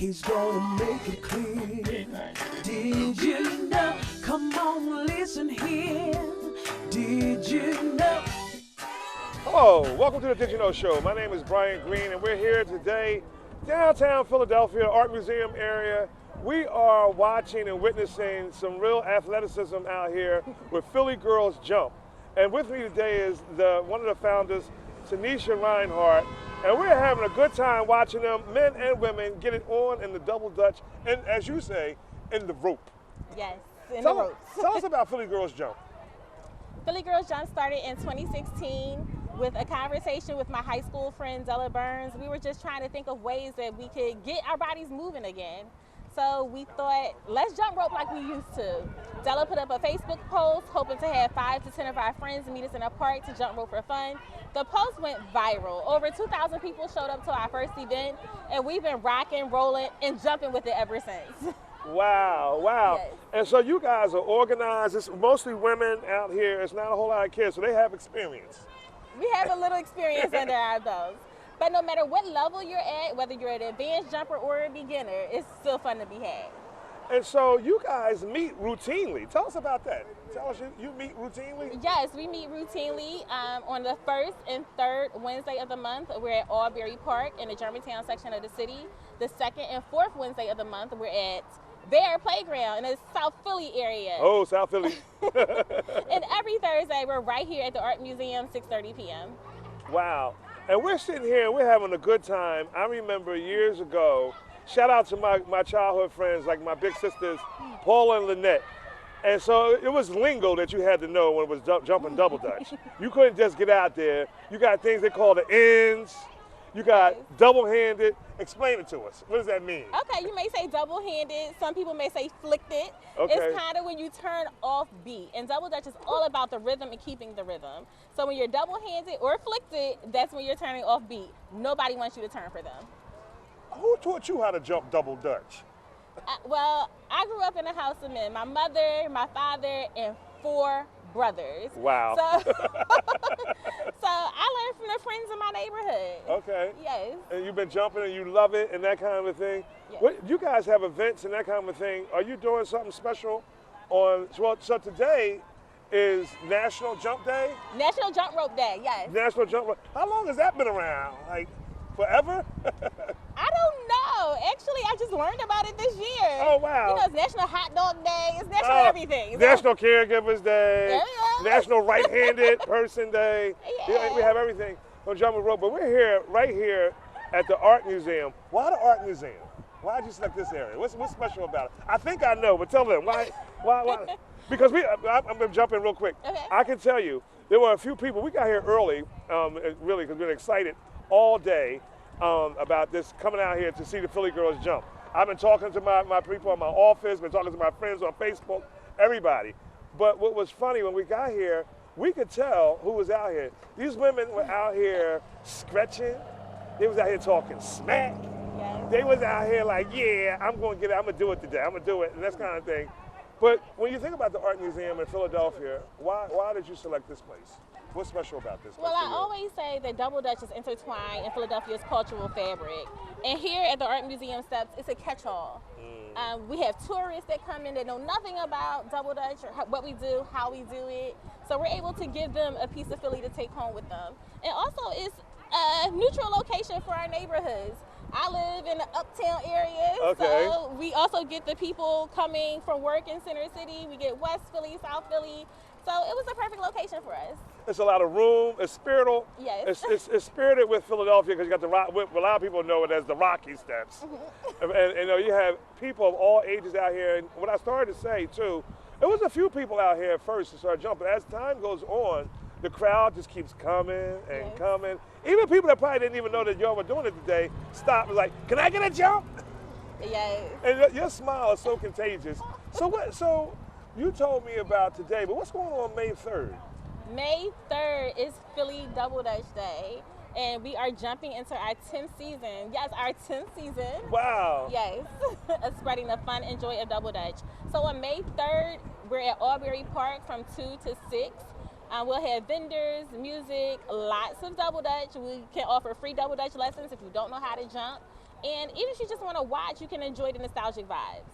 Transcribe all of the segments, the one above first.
He's gonna make it clear. Did you know? Come on, listen here. Did you know? Hello, welcome to the Did You Know Show. My name is Brian Green, and we're here today, downtown Philadelphia, Art Museum area. We are watching and witnessing some real athleticism out here with Philly Girls Jump. And with me today is one of the founders, Tanisha Reinhardt, and we're having a good time watching them, men and women, get it on in the double dutch, and as you say, in the rope. Yes, in the ropes. Tell us about Philly Girls Jump. Philly Girls Jump started in 2016 with a conversation with my high school friend, Della Burns. We were just trying to think of ways that we could get our bodies moving again. So we thought, let's jump rope like we used to. Della put up a Facebook post, hoping to have 5 to 10 of our friends meet us in a park to jump rope for fun. The post went viral. Over 2,000 people showed up to our first event, and we've been rocking, rolling, and jumping with it ever since. Wow, wow. Yes. And so you guys are organized. It's mostly women out here. It's not a whole lot of kids, so they have experience. We have a little experience under our belts. But no matter what level you're at, whether you're an advanced jumper or a beginner, it's still fun to be had. And so you guys meet routinely. Tell us about that. Tell us, you meet routinely? Yes, we meet routinely on the first and third Wednesday of the month. We're at Albury Park in the Germantown section of the city. The second and fourth Wednesday of the month, we're at Bear Playground in the South Philly area. Oh, South Philly. And every Thursday, we're right here at the Art Museum, 6:30 p.m. Wow. And we're sitting here and we're having a good time. I remember years ago, shout out to my childhood friends, like my big sisters, Paula and Lynette. And so it was lingo that you had to know when it was jumping double dutch. You couldn't just get out there. You got things they call the ends. You got double-handed. Explain it to us. What does that mean? Okay, you may say double-handed. Some people may say flicked it. Okay. It's kind of when you turn off beat. And double dutch is all about the rhythm and keeping the rhythm. So when you're double-handed or flicked it, that's when you're turning off beat. Nobody wants you to turn for them. Who taught you how to jump double dutch? Well, I grew up in a house of men. My mother, my father, and 4 brothers. Wow. So, so I learned from the friends in my neighborhood. Okay. Yes. And you've been jumping and you love it and that kind of thing. Yes. What, you guys have events and that kind of thing. Are you doing something special on, so today is National Jump Day? National Jump Rope Day, yes. National Jump Rope. How long has that been around? Like forever? I don't know. Actually, I just learned about it this year. Oh, wow. You know, it's National Hot Dog Day. It's National everything. National Caregivers Day. Yeah. National Right-Handed Person Day. Yeah. We have everything on jumping rope. But we're here, right here at the Art Museum. Why the Art Museum? Why did you select this area? What's special about it? I think I know, but tell them. Why? Because I'm going to jump in real quick. Okay. I can tell you, there were a few people. We got here early, really, because we've been excited all day about this, coming out here to see the Philly Girls Jump. I've been talking to my people in my office, been talking to my friends on Facebook, everybody. But what was funny, when we got here, we could tell who was out here. These women were out here stretching. They was out here talking smack. Yes. They was out here like, yeah, I'm going to get it. I'm going to do it today. I'm going to do it, and that kind of thing. But when you think about the Art Museum in Philadelphia, why did you select this place? What's special about this place? Well, I always say that double dutch is intertwined in Philadelphia's cultural fabric. And here at the Art Museum steps, it's a catch-all. We have tourists that come in that know nothing about double dutch or what we do, how we do it. So we're able to give them a piece of Philly to take home with them. And also, it's a neutral location for our neighborhoods. I live in the uptown area, okay. So we also get the people coming from work in Center City. We get West Philly, South Philly. So it was a perfect location for us. It's a lot of room. It's spiritual. Yes. It's spirited with Philadelphia because you got the rock. A lot of people know it as the Rocky Steps. And you know, you have people of all ages out here. And what I started to say too, it was a few people out here at first to start jumping. As time goes on, the crowd just keeps coming and coming. Even people that probably didn't even know that y'all were doing it today stop and like, can I get a jump? Yes. And your smile is so contagious. So you told me about today, but what's going on May 3rd? May 3rd is Philly Double Dutch Day, and we are jumping into our 10th season. Yes, our 10th season. Wow. Yes, spreading the fun and joy of Double Dutch. So on May 3rd, we're at Albury Park from 2 to 6. We'll have vendors, music, lots of Double Dutch. We can offer free Double Dutch lessons if you don't know how to jump. And even if you just want to watch, you can enjoy the nostalgic vibes.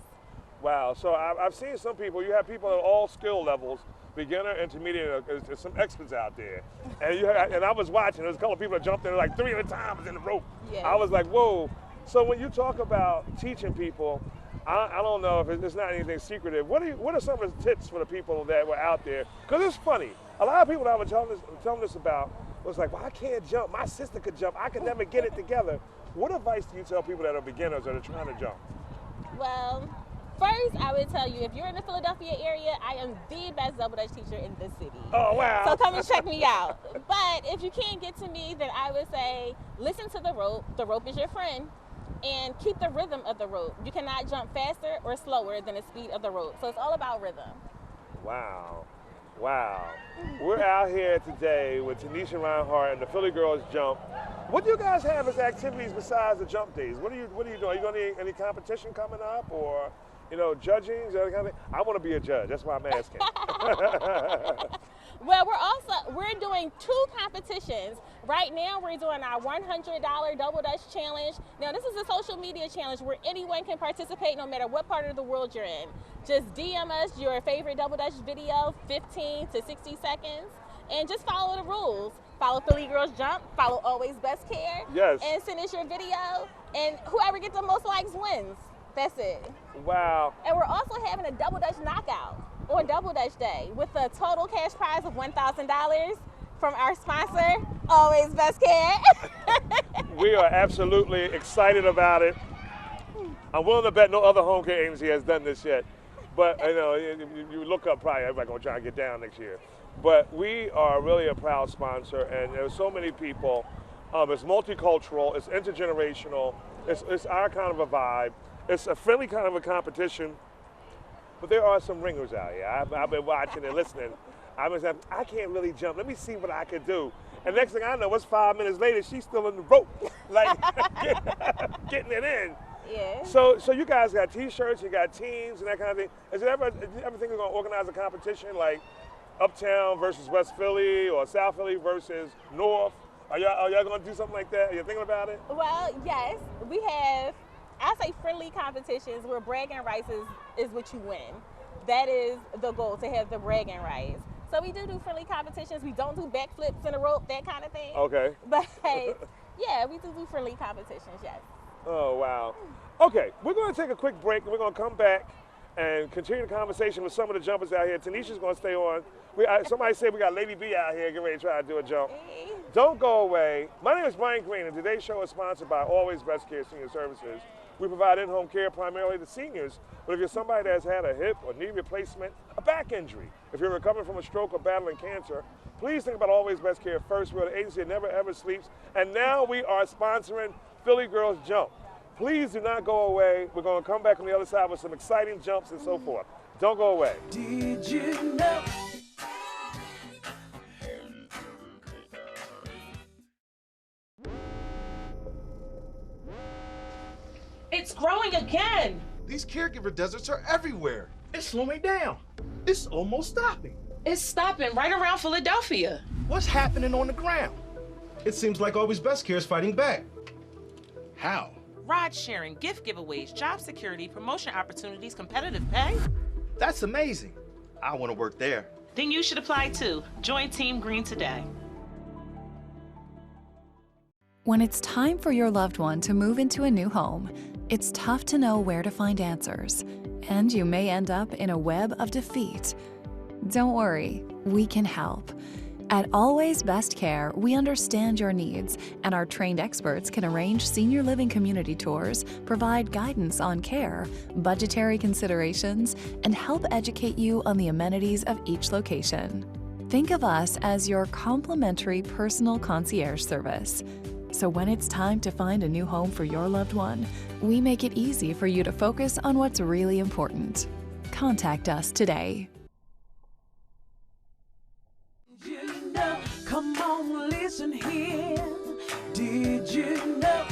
Wow. So I've seen some people. You have people at all skill levels, beginner, intermediate. There's some experts out there, and I was watching. There's a couple of people that jumped in like 3 at a time was in the rope. Yes. I was like, whoa. So when you talk about teaching people, I don't know if it's not anything secretive. What are some of the tips for the people that were out there? Because it's funny. A lot of people that I was telling this about was like, well, I can't jump. My sister could jump. I could never get it together. What advice do you tell people that are beginners that are trying to jump? Well, first, I would tell you, if you're in the Philadelphia area, I am the best double dutch teacher in the city. Oh, wow. So come and check me out. But if you can't get to me, then I would say listen to the rope. The rope is your friend. And keep the rhythm of the rope. You cannot jump faster or slower than the speed of the rope. So it's all about rhythm. Wow. Wow. We're out here today with Tanisha Reinhardt and the Philly Girls Jump. What do you guys have as activities besides the jump days? What are you doing? Are you going to any competition coming up, or judging, that kind of thing? I want to be a judge. That's why I'm asking. Well, we're doing 2 competitions. Right now, we're doing our $100 Double Dutch Challenge. Now, this is a social media challenge where anyone can participate no matter what part of the world you're in. Just DM us your favorite Double Dutch video, 15 to 60 seconds, and just follow the rules. Follow Philly Girls Jump, follow Always Best Care, yes, and send us your video, and whoever gets the most likes wins. That's it. Wow. And we're also having a Double Dutch Knockout on Double Dutch Day with a total cash prize of $1,000 from our sponsor, Always Best Care. We are absolutely excited about it. I'm willing to bet no other home care agency has done this yet. But you look up, probably everybody gonna try to get down next year. But we are really a proud sponsor, and there's so many people. It's multicultural, it's intergenerational, it's our kind of a vibe. It's a friendly kind of a competition. But there are some ringers out here. I've been watching and listening. I was like, I can't really jump. Let me see what I can do. And next thing I know, it's 5 minutes later, she's still in the rope, like getting it in. Yeah. So you guys got T-shirts, you got teams, and that kind of thing. Did you ever think you're gonna organize a competition like Uptown versus West Philly or South Philly versus North? Are y'all gonna do something like that? Are you thinking about it? Well, yes, we have. I say friendly competitions where bragging rights is what you win. That is the goal, to have the bragging rights. So we do friendly competitions. We don't do backflips in a rope, that kind of thing. Okay. But yeah, we do friendly competitions, yes. Oh, wow. Okay, we're going to take a quick break, and we're going to come back and continue the conversation with some of the jumpers out here. Tanisha's going to stay on. Somebody said we got Lady B out here getting ready to try to do a jump. Hey. Don't go away. My name is Brian Green, and today's show is sponsored by Always Best Care Senior Services. We provide in-home care primarily to seniors, but if you're somebody that's had a hip or knee replacement, a back injury, if you're recovering from a stroke or battling cancer, please think about Always Best Care first. We're the agency that never ever sleeps, and now we are sponsoring Philly Girls Jump. Please do not go away. We're going to come back on the other side with some exciting jumps and so forth. Don't go away. Did you know? It's growing again. These caregiver deserts are everywhere. It's slowing down. It's almost stopping. It's stopping right around Philadelphia. What's happening on the ground? It seems like Always Best Care is fighting back. How? Ride sharing, gift giveaways, job security, promotion opportunities, competitive pay. That's amazing. I want to work there. Then you should apply too. Join Team Green today. When it's time for your loved one to move into a new home, it's tough to know where to find answers, and you may end up in a web of defeat. Don't worry, we can help. At Always Best Care, we understand your needs, and our trained experts can arrange senior living community tours, provide guidance on care, budgetary considerations, and help educate you on the amenities of each location. Think of us as your complimentary personal concierge service. So when it's time to find a new home for your loved one, we make it easy for you to focus on what's really important. Contact us today. Did you know? Come on, listen here. Did you know?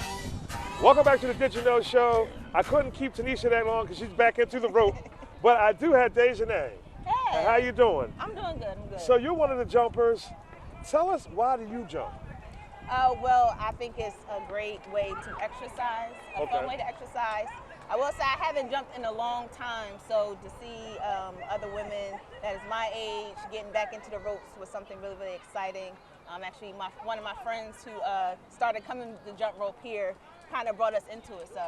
Welcome back to the Did You Know Show. I couldn't keep Tanisha that long because she's back into the rope, but I do have Dejanay. Hey. How you doing? I'm doing good. I'm good. So you're one of the jumpers. Tell us, why do you jump? Well, I think it's a great way to exercise, a fun way to exercise. I will say I haven't jumped in a long time, so to see other women that is my age getting back into the ropes was something really, really exciting. Actually, one of my friends who started coming to the jump rope here kind of brought us into it, so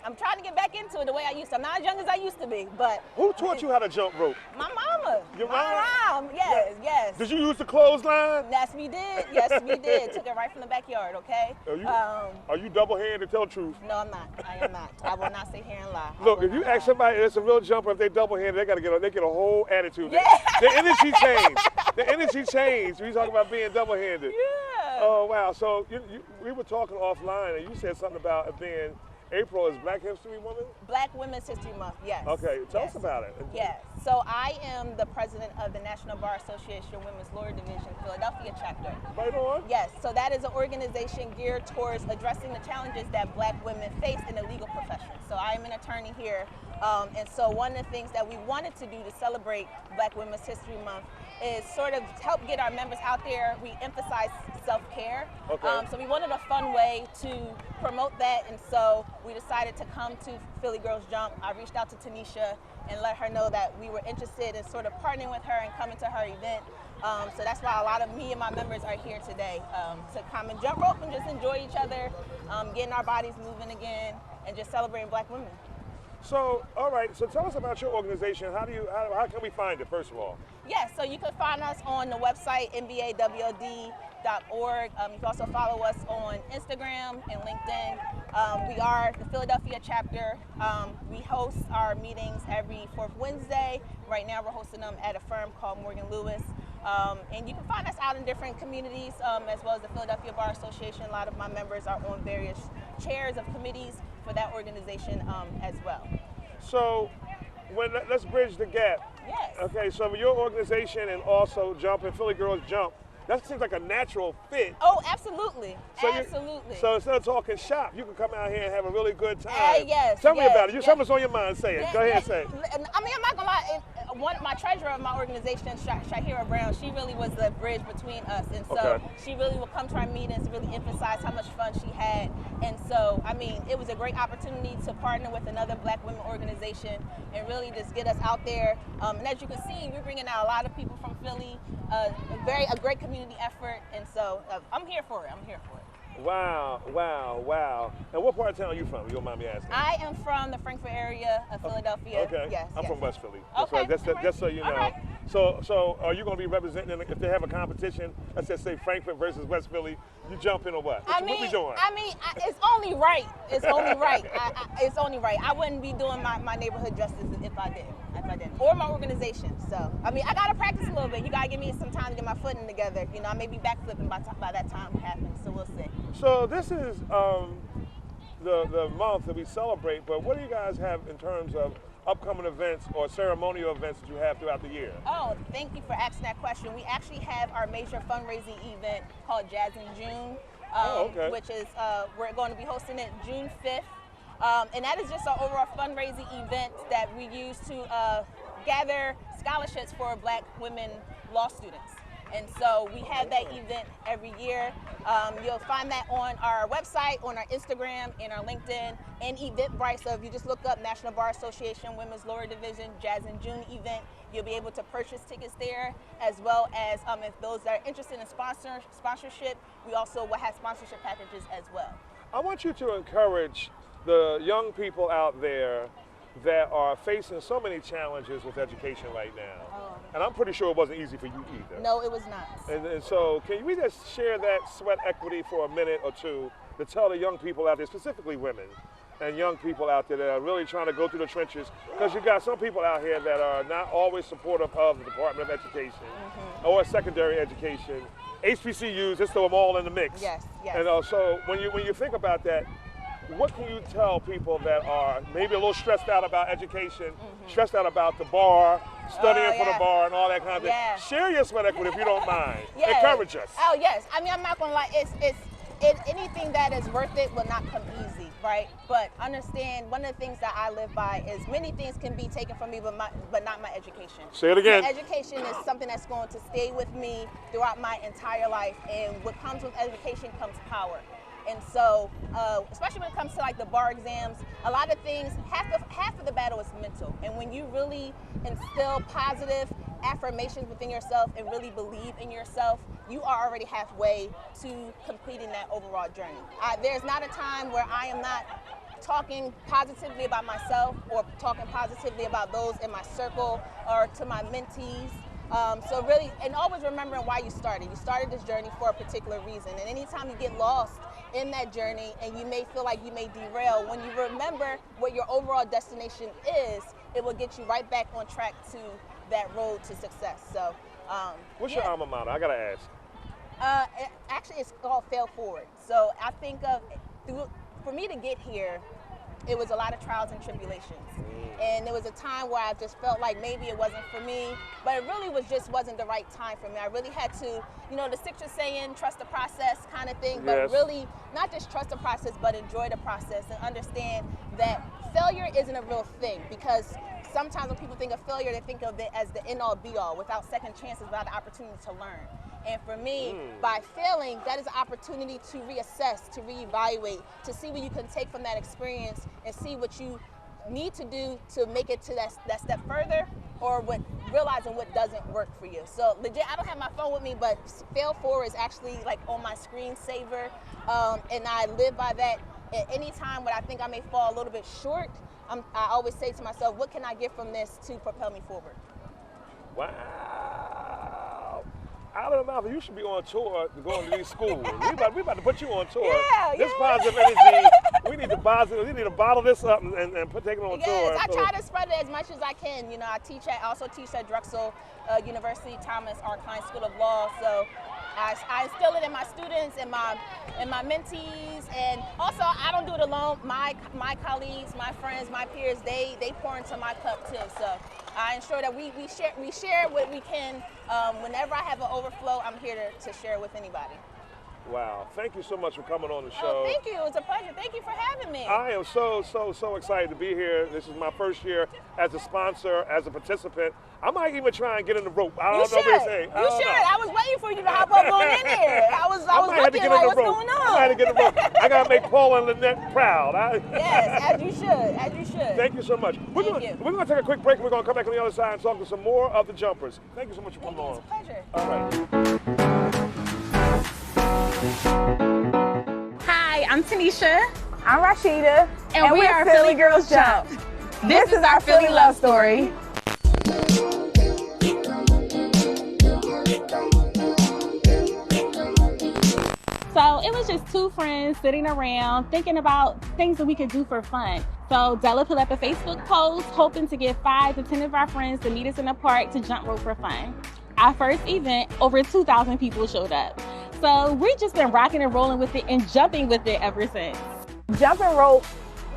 I'm trying to get back into it the way I used to. I'm not as young as I used to be, but... Who taught you how to jump rope? My mama. Your my mom? Yes, yes. Did you use the clothesline? Yes, we did. Yes, we did. Took it right from the backyard, okay? Are you double-handed? Tell the truth. No, I'm not. I am not. I will not sit here and lie. Look, if you ask somebody that's a real jumper, if they double-handed, they get a whole attitude. Yeah. The energy changed. The energy changed. We talk about being double-handed. Yeah. Oh, wow. So we were talking offline, and you said something about it being April is Black History Woman? Black Women's History Month, yes. Okay, tell us about it. Yes. So I am the president of the National Bar Association Women's Lawyer Division Philadelphia chapter. Right on. Yes. So that is an organization geared towards addressing the challenges that Black women face in the legal profession. So I am an attorney here. And so one of the things that we wanted to do to celebrate Black Women's History Month is sort of help get our members out there. We emphasize self-care. Okay. So we wanted a fun way to promote that, and so we decided to come to Philly Girls Jump. I reached out to Tanisha and let her know that we were interested in sort of partnering with her and coming to her event. So that's why a lot of me and my members are here today to come and jump rope and just enjoy each other, getting our bodies moving again, and just celebrating Black women. So, all right, so tell us about your organization. How can we find it, first of all? Yes, so you can find us on the website, nbawd.org. You can also follow us on Instagram and LinkedIn. We are the Philadelphia chapter. We host our meetings every fourth Wednesday. Right now we're hosting them at a firm called Morgan Lewis. And you can find us out in different communities, as well as the Philadelphia Bar Association. A lot of my members are on various chairs of committees for that organization as well. So, let's bridge the gap. Yes. Okay, so your organization and also Jump and Philly Girls Jump, that seems like a natural fit. Oh, absolutely. So Absolutely. So instead of talking shop, you can come out here and have a really good time. Yes. Tell me about it. Something's on your mind. Say it. Go ahead and say it. I mean, I'm not gonna lie. My treasurer of my organization, Shahira Brown, she really was the bridge between us, and so she really would come to our meetings, really emphasize how much fun she had, and so I mean, it was a great opportunity to partner with another Black women organization and really just get us out there. And as you can see, we're bringing out a lot of people from Philly, a great community effort, and so I'm here for it. I'm here for it. Wow, wow, wow. And what part of town are you from, if you don't mind me asking? I am from the Frankfurt area of Philadelphia. Okay. Yes. I'm from West Philly. Okay. Just so you know. Right. So are you going to be representing, if they have a competition, let's just say Frankfurt versus West Philly, you jump in or what? What we doing? It's only right. It's only right. It's only right. I wouldn't be doing my neighborhood justice if I didn't. Or my organization. So, I mean, I got to practice a little bit. You got to give me some time to get my footing together. You know, I may be backflipping by that time happens, so we'll see. So this is the month that we celebrate, but what do you guys have in terms of upcoming events or ceremonial events that you have throughout the year? Oh, thank you for asking that question. We actually have our major fundraising event called Jazz in June, which is, we're going to be hosting it June 5th. And that is just an overall fundraising event that we use to gather scholarships for Black women law students. And so we have that event every year. You'll find that on our website, on our Instagram, and our LinkedIn, and Eventbrite. So if you just look up National Bar Association Women's Lawyer Division Jazz in June event, you'll be able to purchase tickets there, as well as if those that are interested in sponsorship, we also will have sponsorship packages as well. I want you to encourage the young people out there that are facing so many challenges with education right now. And I'm pretty sure it wasn't easy for you either. No, it was not. And so can we just share that sweat equity for a minute or two to tell the young people out there, specifically women and young people out there that are really trying to go through the trenches, because you got some people out here that are not always supportive of the Department of Education or secondary education. HBCUs, just throw them all in the mix. Yes, yes. And so when you think about that, what can you tell people that are maybe a little stressed out about education, stressed out about the bar, studying for the bar and all that kind of thing? Share your sweat equity if you don't mind. Encourage us. Oh yes. I mean, I'm not gonna lie. anything that is worth it will not come easy, right? But understand, one of the things that I live by is many things can be taken from me, but not my education. Say it again. My education is something that's going to stay with me throughout my entire life, and what comes with education comes power. And so, especially when it comes to like the bar exams, a lot of things, half of the battle is mental. And when you really instill positive affirmations within yourself and really believe in yourself, you are already halfway to completing that overall journey. There's not a time where I am not talking positively about myself or talking positively about those in my circle or to my mentees. So really, and always remembering why you started. You started this journey for a particular reason. And anytime you get lost in that journey and you may feel like you may derail, when you remember what your overall destination is, it will get you right back on track to that road to success. So, what's your alma mater? I gotta ask. Actually, it's called Fail Forward. So I think for me to get here, it was a lot of trials and tribulations. And there was a time where I just felt like maybe it wasn't for me, but it really wasn't the right time for me. I really had to, the Sixers saying, trust the process kind of thing, but really not just trust the process, but enjoy the process and understand that failure isn't a real thing, because sometimes when people think of failure, they think of it as the end-all be-all, without second chances, without the opportunity to learn. And for me, by failing, that is an opportunity to reassess, to reevaluate, to see what you can take from that experience and see what you need to do to make it to that step further, or realizing what doesn't work for you. So legit, I don't have my phone with me, but Fail Forward is actually like on my screensaver, and I live by that. At any time when I think I may fall a little bit short, I always say to myself, what can I get from this to propel me forward? Wow. Out of the mouth, you should be on tour to go into these schools. we about to put you on tour. This positive energy, we need to bottle this up and take it on tour. Yes, I try to spread it as much as I can. I also teach at Drexel University, Thomas R. Klein School of Law. So I instill it in my students and my mentees, and also I don't do it alone. My colleagues, my friends, my peers, they pour into my cup too. So I ensure that we share what we can. Whenever I have an overflow, I'm here to share with anybody. Wow, thank you so much for coming on the show. Oh, thank you, it was a pleasure. Thank you for having me. I am so excited to be here. This is my first year as a sponsor, as a participant. I might even try and get in the rope. I don't know what they're saying. You should. I was waiting for you to hop up on in there. I was looking like, what's going on? I might have to get in the rope. I got to make Paul and Lynette proud. Yes, as you should. Thank you so much. We're going to take a quick break, and we're going to come back on the other side and talk to some more of the jumpers. Thank you so much for coming on. It's a pleasure. All right. Hi, I'm Tanisha. I'm Rashida. And we are Philly Girls Jump. This is our Philly love story. So it was just two friends sitting around thinking about things that we could do for fun. So Della put up a Facebook post hoping to get 5 to 10 of our friends to meet us in the park to jump rope for fun. Our first event, over 2,000 people showed up. So we've just been rocking and rolling with it and jumping with it ever since. Jumping rope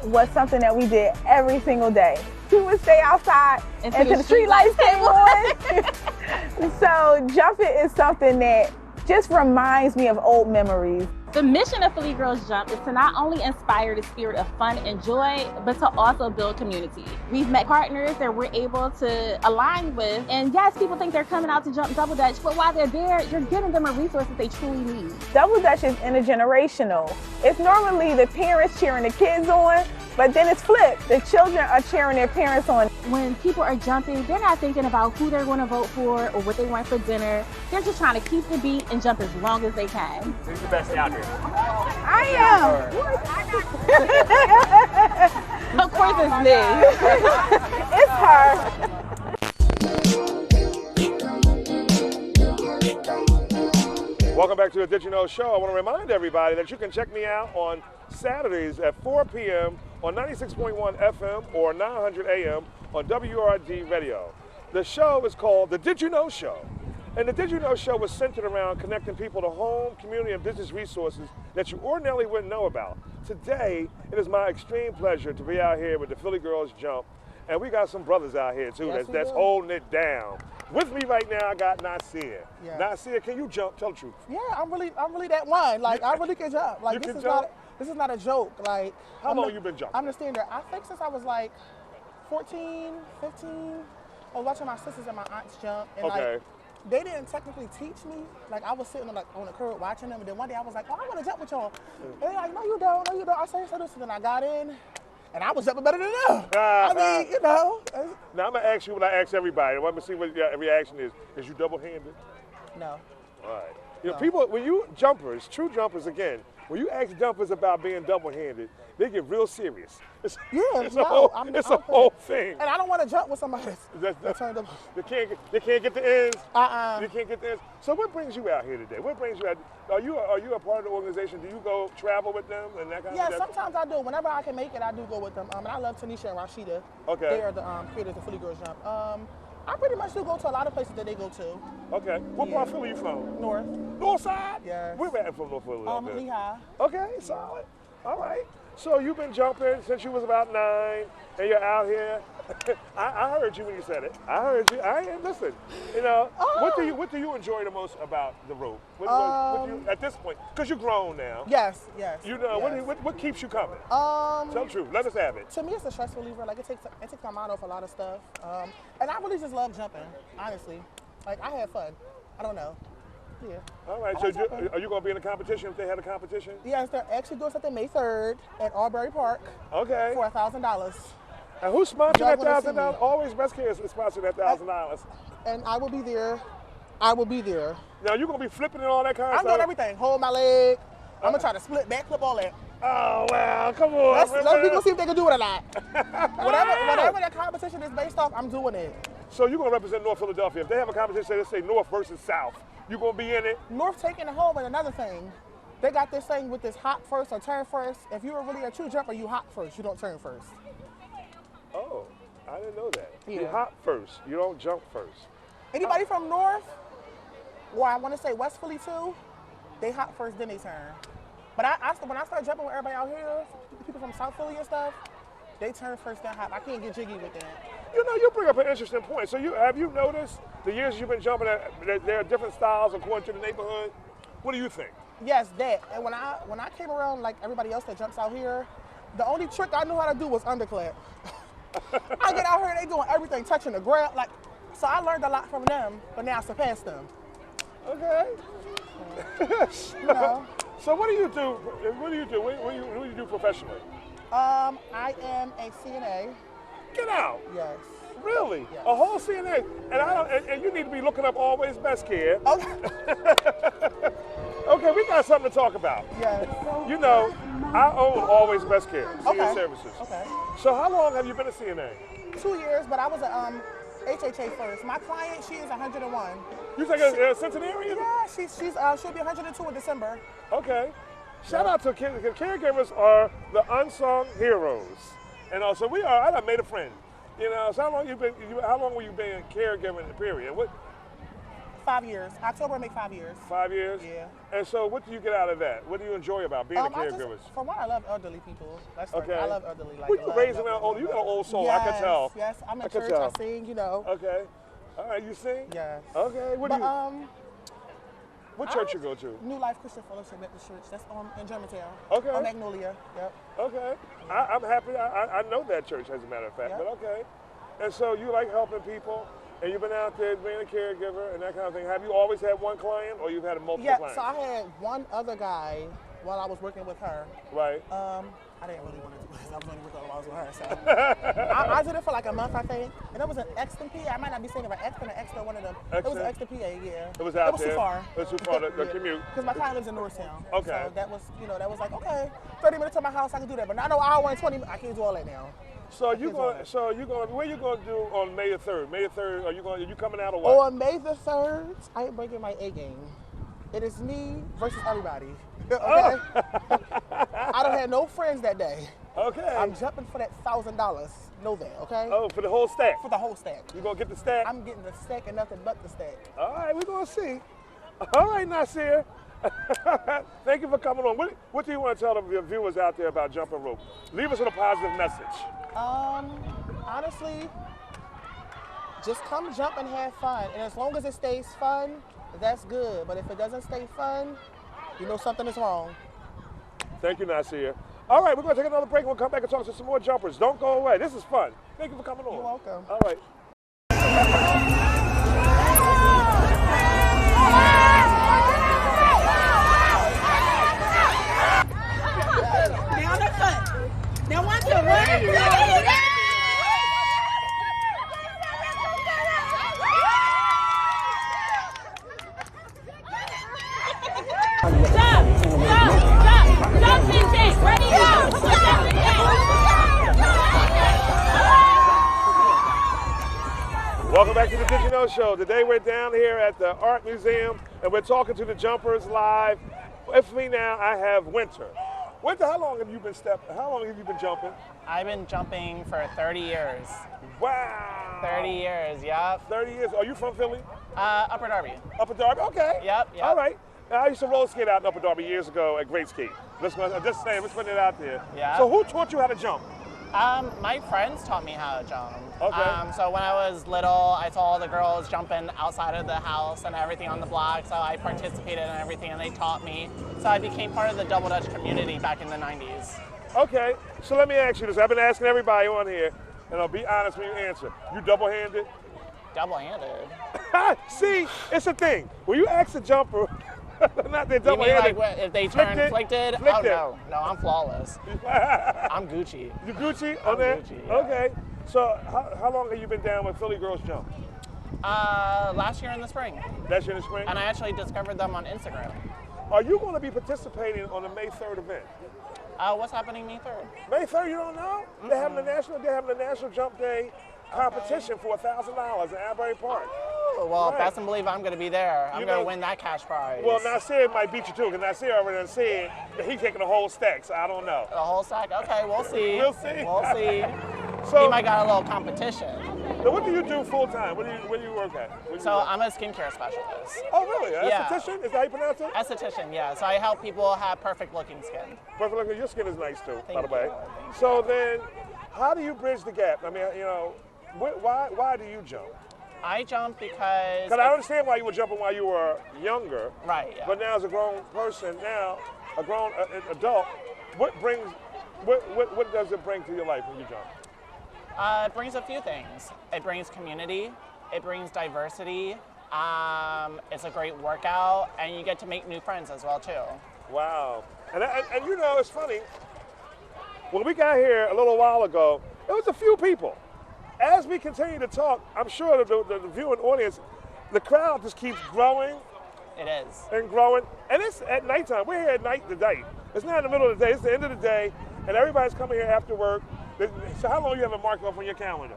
was something that we did every single day. We would stay outside until the street lights came on. So jumping is something that just reminds me of old memories. The mission of Philly Girls Jump is to not only inspire the spirit of fun and joy, but to also build community. We've met partners that we're able to align with. And yes, people think they're coming out to jump Double Dutch, but while they're there, you're giving them a resource that they truly need. Double Dutch is intergenerational. It's normally the parents cheering the kids on, but then it's flipped. The children are cheering their parents on. When people are jumping, they're not thinking about who they're going to vote for or what they want for dinner. They're just trying to keep the beat and jump as long as they can. Who's the best out here? I am. Of course it's me. It's her. Welcome back to the Did You Know Show. I want to remind everybody that you can check me out on Saturdays at 4 p.m. on 96.1 FM or 900 AM on WRD Radio. The show is called The Did You Know Show. And the Did You Know Show was centered around connecting people to home, community, and business resources that you ordinarily wouldn't know about. Today, it is my extreme pleasure to be out here with the Philly Girls Jump And we got some brothers out here too Yes, that's we do. holding it down. With me right now, I got Nasir. Yeah. Nasir, can you jump? Tell the truth. Yeah, I'm really that one. Like I really can jump. Like You this can is jump? this is not a joke. Like How I'm long the- you been jumping? I'm the standard. I think since I was like 14, 15. I was watching my sisters and my aunts jump, and Okay. like they didn't technically teach me. Like I was sitting on the curb watching them, and then one day I was like, "Oh, I want to jump with y'all." And they're like, "No, you don't. No, you don't." I said, "So then I got in, and I was jumping better than them." I mean, you know. Now I'm gonna ask you what I ask everybody. I want to see what your reaction is. Is you double-handed? No. All right. You know, No. people, when you jumpers, true jumpers again, when you ask jumpers about being double-handed, they get real serious. It's, Yeah, it's no, a whole, I'm it's a whole thing. And I don't want to jump with somebody That's- that turned up. They can't get the ends. Uh-uh. They can't get the ends. So what brings you out here today? What brings you out? Are you a part of the organization? Do you go travel with them and that kind Yeah, of stuff? sometimes I do. Whenever I can make it, I do go with them. And I love Tanisha and Rashida. Okay. They are the creators of Philly Girls Jump. I pretty much do go to a lot of places that they go to. Okay. What part of Philly you from? North. North side? Yes. Where at from North Philadelphia? Lehigh. Okay, solid. All right. So you've been jumping since you was about 9, and you're out here. I heard you when you said it. I heard you. Listen. You know, what do you enjoy the most about the rope? What do you, at this point, because you're grown now. Yes. You know, yes. what keeps you coming? Um, Tell the truth. Let us have it. To me, it's a stress reliever. Like it takes my mind off a lot of stuff. And I really just love jumping. Honestly, like I had fun. I don't know. Yeah. All right. So are you going to be in a competition if they had a competition? Yes, they're actually doing something May 3rd at Albury Park. Okay. For $1,000. And who's sponsoring that Y'all wanna see me? $1,000? Always Best Care is sponsoring that $1,000. And I will be there. I will be there. Now you're going to be flipping and all that kind of I'm stuff? doing everything. Hold my leg. I'm going to try to split, backflip, all that. Oh, well, come on. Let's people see if they can do it or not. whatever that competition is based off, I'm doing it. So you're going to represent North Philadelphia. If they have a competition, let's say North versus South, you going to be in it? North taking it home and another thing. They got this thing with this hop first or turn first. If you're really a true jumper, you hop first. You don't turn first. Oh, I didn't know that. Yeah. You hop first. You don't jump first. Anybody from North, or I want to say West Philly too, they hop first, then they turn. But when I start jumping with everybody out here, people from South Philly and stuff, they turn first, then hop. I can't get jiggy with that. You know, you bring up an interesting point. So have you noticed the years you've been jumping that there are different styles according to the neighborhood? What do you think? Yes, that. And when I came around like everybody else that jumps out here, the only trick I knew how to do was underclap. I get out here and they doing everything, touching the ground. Like, so I learned a lot from them, but now I surpassed them. Okay. You know. So what do you do? What do you do? What do you do professionally? I am a CNA. Get out. Yes. Really? Yes. A whole CNA? And you need to be looking up Always Best Care. Okay. Okay, we got something to talk about. Yes. You know, I own Always Best Care, Senior Okay. Services. Okay. So how long have you been a CNA? 2 years, but I was a HHA first. My client, she is 101. You think a centenarian? Yeah, she'll be 102 in December. Okay. Shout out to caregivers are the unsung heroes. And also I done made a friend. You know, so how long were you been caregiving in the period? 5 years. October will make 5 years. 5 years? Yeah. And so what do you get out of that? What do you enjoy about being a caregiver? For one, I love elderly people. Okay. I love elderly. Well, you raised around old. You got an old soul. Yes, I can tell. Yes, I'm in I can church. tell. I sing. You know. Okay. All right. You sing? Yes. Okay. What church you go to? New Life Christian Fellowship Baptist Church. That's in Germantown. Okay. On Magnolia. Yep. Okay. I'm happy. I know that church, as a matter of fact. Yep. But okay. And so you like helping people, and you've been out there being a caregiver and that kind of thing. Have you always had one client, or you've had multiple clients? So I had one other guy while I was working with her. Right. I didn't really want to do this. I was only working while I was with her. So I did it for like a month, I think. And it was an Exton PA. I might not be saying it, but Exton or Exton, one of them. It was an Exton PA, yeah. It was out It was there. too far. It was too far to Yeah. commute. Because my client lives in Northtown. Okay. So that was like, okay, 30 minutes to my house, I can do that. But now I know hour and 20 minutes, I can't do all that now. Where you going to do on May the 3rd? May the 3rd, are you coming out or what? On May the 3rd, I ain't breaking my A game. It is me versus everybody. Okay? I don't have no friends that day. Okay. I'm jumping for that $1,000. Know that, okay? Oh, for the whole stack? For the whole stack. You gonna get the stack? I'm getting the stack and nothing but the stack. All right, we're gonna see. All right, Nasir. Thank you for coming on. What do you want to tell the viewers out there about jumping rope? Leave us with a positive message. Honestly, just come jump and have fun. And as long as it stays fun, that's good. But if it doesn't stay fun, you know something is wrong. Thank you, Nasir. All right, we're going to take another break. We'll come back and talk to some more jumpers. Don't go away. This is fun. Thank you for coming on. You're welcome. All right. Down the foot. Now watch the one. Welcome back to the Did You Know Show. Today we're down here at the Art Museum and we're talking to the jumpers live. With me now I have Winter. Winter, how long have you been jumping? I've been jumping for 30 years. Wow. 30 years, yep. 30 years. Are you from Philly? Upper Darby. Upper Darby, okay. Yep. All right. I used to roller skate out in Upper Darby years ago at Great Skate. Just saying, let's put it out there. Yeah. So who taught you how to jump? My friends taught me how to jump. Okay. So when I was little, I saw all the girls jumping outside of the house and everything on the block, so I participated in everything and they taught me. So I became part of the Double Dutch community back in the 90s. Okay, so let me ask you this. I've been asking everybody on here, and I'll be honest when you answer. You double-handed? Double-handed? See, it's a thing. When you ask a jumper, not that double-handed. You mean like if they turn flicked? Oh no, I'm flawless. I'm Gucci. You Gucci I'm on that? Gucci, yeah. Okay. So how long have you been down with Philly Girls Jump? Last year in the spring. Last year in the spring? And I actually discovered them on Instagram. Are you going to be participating on the May 3rd event? What's happening May 3rd? May 3rd, you don't know? Mm-hmm. They're having a national jump day competition for $1,000 in Asbury Park. Oh, well, best and believe I'm going to be there. I'm going to win that cash prize. Well, Nasir might beat you too, because Nasir already done said that he's taking the whole stack, so I don't know. The whole stack? Okay, we'll see. We'll see. We'll see. So, he might got a little competition. So what do you do full time? Where do you work at? I'm a skincare specialist. Oh, really? Yeah. Esthetician? Is that how you pronounce it? Esthetician, yeah. So I help people have perfect looking skin. Perfect looking. Your skin is nice too, by the Thank way. you. So then, how do you bridge the gap? I mean, why do you jump? I jump because... Because I understand why you were jumping while you were younger. Right, yeah. But now as a grown person, a grown adult, what does it bring to your life when you jump? It brings a few things. It brings community. It brings diversity. It's a great workout, and you get to make new friends as well too. Wow. And you know, it's funny. When we got here a little while ago, there was a few people. As we continue to talk, I'm sure the viewing audience, the crowd just keeps growing. It is. And growing. And it's at nighttime. We're here at night today. It's not in the middle of the day. It's the end of the day. And everybody's coming here after work. So how long you have it marked off on your calendar?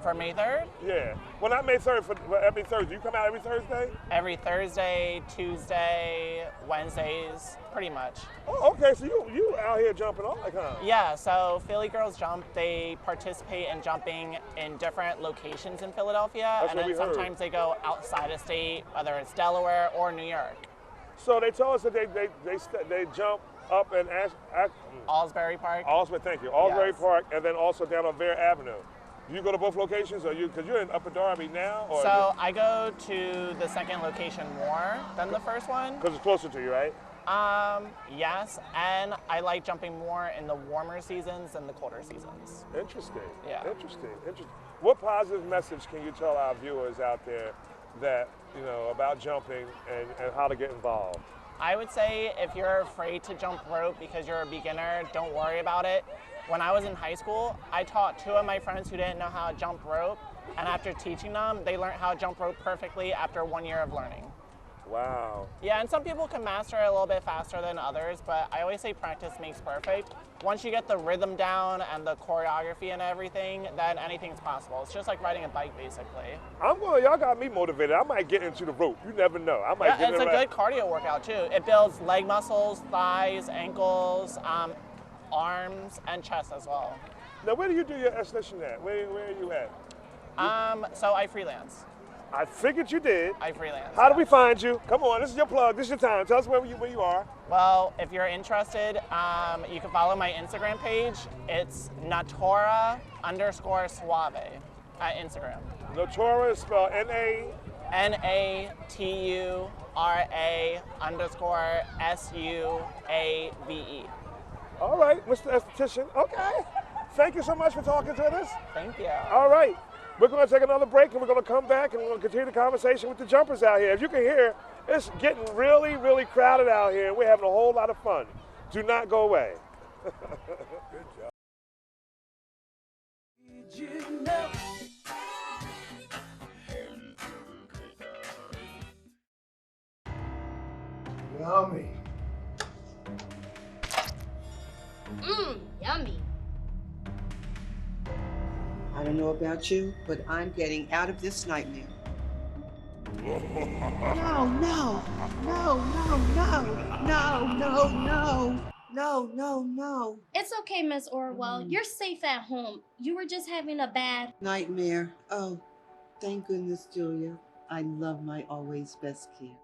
For May 3rd? Yeah. Well, not May 3rd, for every Thursday. You come out every Thursday? Every Thursday, Tuesday, Wednesdays, pretty much. Oh, okay. So you out here jumping all the time. Yeah, so Philly Girls Jump, they participate in jumping in different locations in Philadelphia. That's and then sometimes they go outside of state, whether it's Delaware or New York. So they told us that they jump up in Alsbury Park. Thank you. Alsbury Yes. Park, and then also down on Bear Avenue. Do you go to both locations, or because you're in Upper Darby now? Or So I go to the second location more than the first one. Because it's closer to you, right? Yes, and I like jumping more in the warmer seasons than the colder seasons. Interesting. Yeah. Interesting. What positive message can you tell our viewers out there that, about jumping and how to get involved? I would say if you're afraid to jump rope because you're a beginner, don't worry about it. When I was in high school, I taught two of my friends who didn't know how to jump rope, and after teaching them, they learned how to jump rope perfectly after 1 year of learning. Wow. Yeah, and some people can master it a little bit faster than others, but I always say practice makes perfect. Once you get the rhythm down and the choreography and everything, then anything's possible. It's just like riding a bike, basically. Y'all got me motivated. I might get into the rope. You never know. I might get it's a good cardio workout too. It builds leg muscles, thighs, ankles, arms, and chest as well. Now, where do you do your esthetician at? Where are you at? So I freelance. I figured you did. I freelance. How do we find you? Come on, this is your plug. This is your time. Tell us where you are. Well, if you're interested, you can follow my Instagram page. It's Natura_Suave at Instagram. Natura is spelled N-A? Natura_SUAVE. All right, Mr. Esthetician. Okay. Thank you so much for talking to us. Thank you. All right. We're going to take another break, and we're going to come back, and we're going to continue the conversation with the jumpers out here. As you can hear, it's getting really, really crowded out here, and we're having a whole lot of fun. Do not go away. Good job. Did you know? Yummy. Yummy. I don't know about you, but I'm getting out of this nightmare. No, no, no, no, no, no, no, no, no, no, no. It's okay, Miss Orwell. You're safe at home. You were just having a bad Nightmare. Oh, thank goodness, Julia. I love my always best care.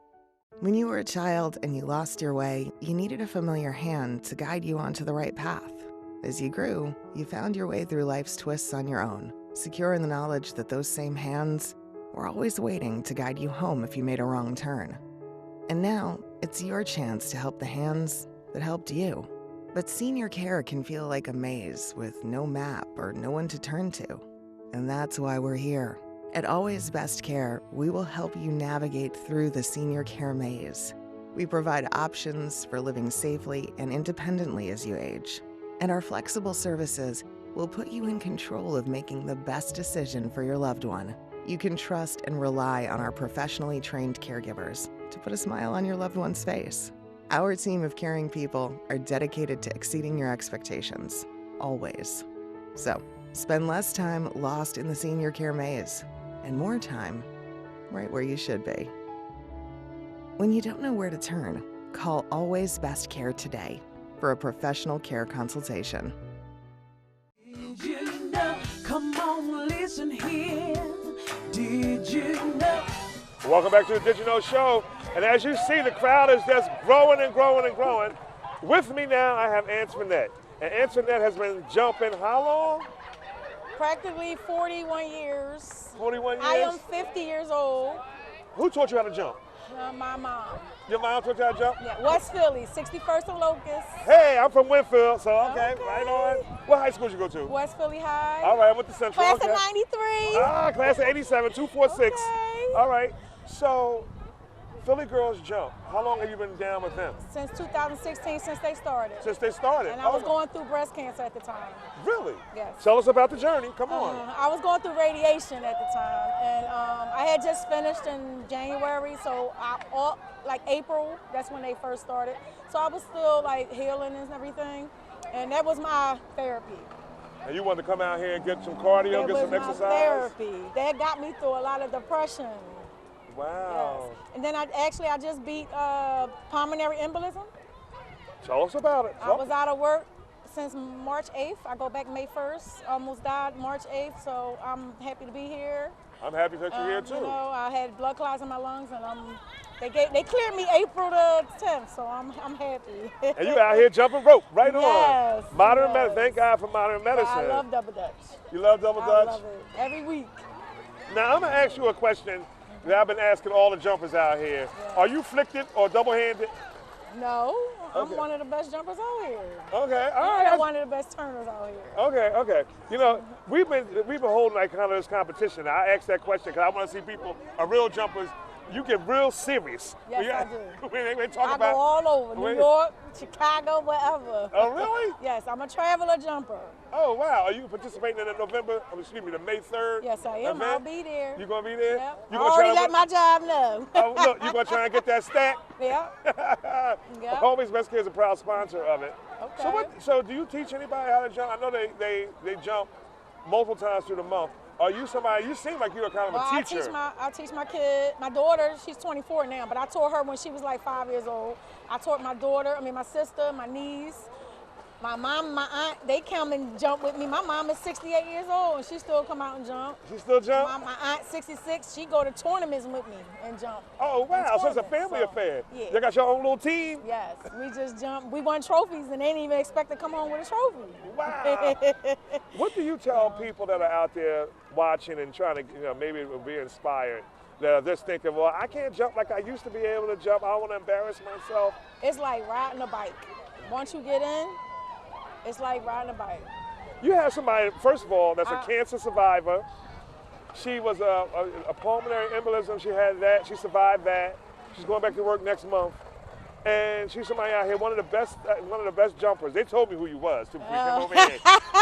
When you were a child and you lost your way, you needed a familiar hand to guide you onto the right path. As you grew, you found your way through life's twists on your own, secure in the knowledge that those same hands were always waiting to guide you home if you made a wrong turn. And now, it's your chance to help the hands that helped you. But senior care can feel like a maze with no map or no one to turn to. And that's why we're here. At Always Best Care, we will help you navigate through the senior care maze. We provide options for living safely and independently as you age. And our flexible services will put you in control of making the best decision for your loved one. You can trust and rely on our professionally trained caregivers to put a smile on your loved one's face. Our team of caring people are dedicated to exceeding your expectations, always. So, spend less time lost in the senior care maze and more time right where you should be. When you don't know where to turn, call Always Best Care today for a professional care consultation. Did you know? Come on, listen here. Did you know? Welcome back to the Did You Know Show. And as you see, the crowd is just growing and growing and growing. With me now, I have Antoinette. And Antoinette has been jumping how long? Practically 41 years. 41 years? I am 50 years old. Who taught you how to jump? My mom. Your mom taught you how to jump? Yeah, West Philly, 61st and Locust. Hey, I'm from Winfield, so okay, right on. What high school did you go to? West Philly High. All right, I went to Central. Class okay. of 93. Ah, class of 87, 246. Okay. All right, so Philly Girls Jump, how long have you been down with them? Since 2016, since they started. Since they started? And I was going through breast cancer at the time. Really? Yes. Tell us about the journey, come on. I was going through radiation at the time, and I had just finished in January, so like April, that's when they first started. So I was still like healing and everything, and that was my therapy. And you wanted to come out here and get some cardio, get some exercise? That was my therapy. That got me through a lot of depression. Wow. Yes. And then I just beat pulmonary embolism. Tell us about it. I was out of work since March 8th. I go back May 1st. Almost died March 8th, so I'm happy to be here. I'm happy that you're here too. You know, I had blood clots in my lungs, and they cleared me April the 10th, so I'm happy. And you out here jumping rope, right on. Yes. Modern medicine. Thank God for modern medicine. I love double dutch. You love double dutch? I love it every week. Now I'm gonna ask you a question that I've been asking all the jumpers out here. Yeah. Are you flicked or double-handed? No, okay. I'm one of the best jumpers out here. Okay, all right. I'm one of the best turners out here. Okay, okay. You know, we've been holding like kind of this competition. I asked that question because I want to see people, real jumpers. You get real serious. Yes, I do. We talk I about, go all over, New York, Chicago, wherever. Oh, really? Yes, I'm a traveler jumper. Oh, wow. Are you participating in the the May 3rd Yes, I am. event? I'll be there. You going to be there? Yep. You I already let my job know. Oh, look, you going to try and get that stack? Yeah. Yep. Always Best Care is a proud sponsor of it. Okay. So do you teach anybody how to jump? I know they jump multiple times through the month. Are you somebody, you seem like you're kind of a teacher. I teach my kid, my daughter, she's 24 now, but I taught her when she was like 5 years old. I taught my daughter, my sister, my niece, My mom, my aunt, they come and jump with me. My mom is 68 years old and she still come out and jump. She still jump? My aunt, 66, she go to tournaments with me and jump. Oh, wow, so it's a family affair. Yeah. You got your own little team? Yes, we just jump. We won trophies and they didn't even expect to come home with a trophy. Wow. What do you tell people that are out there watching and trying to, maybe be inspired, that are just thinking, well, I can't jump like I used to be able to jump. I don't want to embarrass myself. It's like riding a bike. Once you get in, it's like riding a bike. You have somebody, first of all, that's a cancer survivor. She was a pulmonary embolism. She had that. She survived that. She's going back to work next month. And she's somebody out here, one of the best jumpers. They told me who you was too before you came over here.